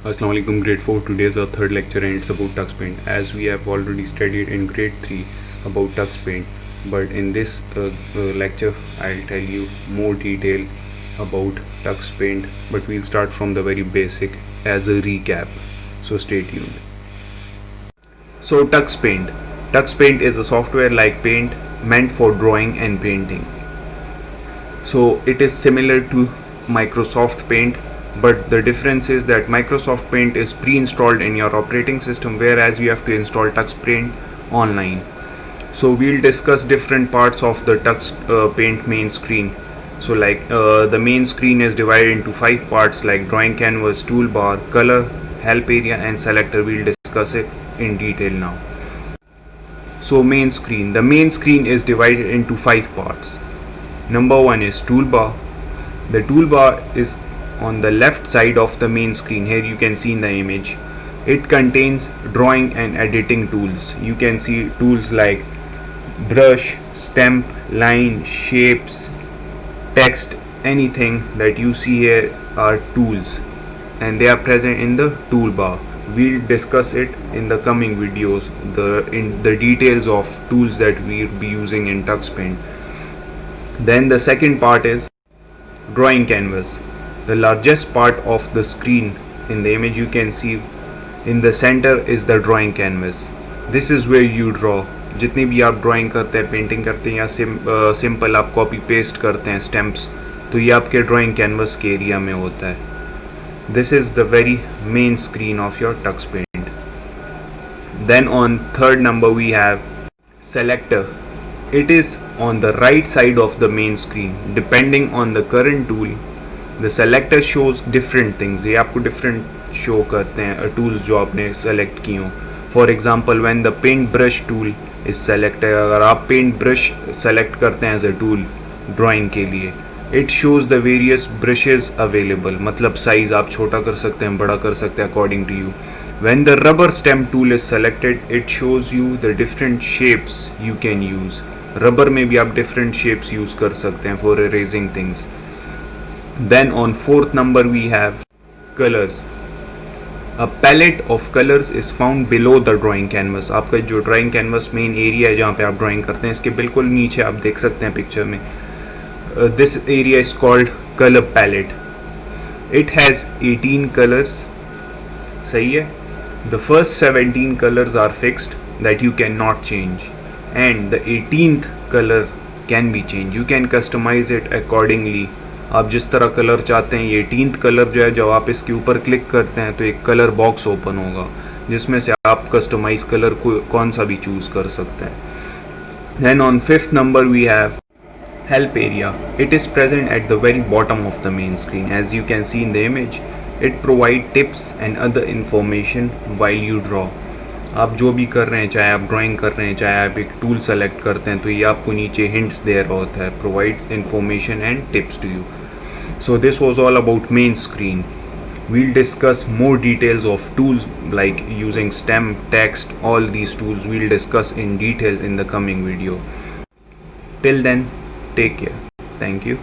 Assalamu alaikum, grade 4. Today is our third lecture and it's about Tux Paint. As we have already studied in grade 3 about Tux Paint, but in this lecture I'll tell you more detail about Tux Paint, but we'll start from the very basic as a recap. So stay tuned. So Tux Paint. Tux Paint is a software like Paint meant for drawing and painting. So it is similar to Microsoft Paint, but the difference is that Microsoft Paint is pre-installed in your operating system, whereas you have to install Tux Paint online. So we'll discuss different parts of the Tux Paint main screen. So the main screen is divided into 5 parts like drawing canvas, toolbar, color, help area and selector. We'll discuss it in detail now. So main screen. The main screen is divided into 5 parts. Number 1 is toolbar. The toolbar is on the left side of the main screen. Here you can see in the image. It contains drawing and editing tools. You can see tools like brush, stamp, line, shapes, text, anything that you see here are tools and they are present in the toolbar. We'll discuss it in the coming videos, the details of tools that we'll be using in Tux Paint. Then the second part is drawing canvas. The largest part of the screen. In the image you can see in the center is the drawing canvas. This is where you draw. जितनी भी आप drawing करते हैं, painting करते हैं या simple आप copy paste करते हैं स्टैम्प्स, तो ये आपके ड्राइंग कैनवस के एरिया में होता है. This is the very main screen of your Tux Paint. Then on third number we have selector. It is on the right side of the main screen. Depending on the current tool, the selector shows different things. ये आपको different show करते हैं tools जो आपने select की हो. For example, when the paint brush tool is selected, अगर आप paint brush select करते हैं as a tool drawing के लिए, it shows the various brushes available. मतलब size आप छोटा कर सकते हैं, बड़ा कर सकते हैं according to you. When the rubber stamp tool is selected, it shows you the different shapes you can use. Rubber में भी आप different shapes use कर सकते हैं for erasing things. Then on fourth number we have colors. A palette of colors is found below the drawing canvas. आपका जो drawing canvas main area है जहाँ पे आप drawing करते हैं, इसके बिल्कुल नीचे आप देख सकते हैं पिक्चर में. This area is called color palette. It has 18 colors. सही है. The first 17 colors are fixed that you cannot change, and the 18th color can be changed. You can customize it accordingly. आप जिस तरह colour चाहते हैं. ये 18th colour जो है, जब आप इसके ऊपर क्लिक करते हैं तो एक कलर बॉक्स ओपन होगा जिसमें से आप कस्टमाइज कलर को कौन सा भी चूज कर सकते हैं. Then on fifth number we have help area. It is present at the very bottom of the main screen. As you can see in the image, it provides tips and other information while you draw. आप जो भी कर रहे हैं, चाहे आप drawing कर रहे हैं, चाहे आप एक टूल सेलेक्ट करते हैं, तो ये आपको नीचे हिंट्स दे रहा होता है, provides information and tips to you. So this was all about main screen. We'll discuss more details of tools like using stamp, text, all these tools we'll discuss in detail in the coming video. Till then, take care. Thank you.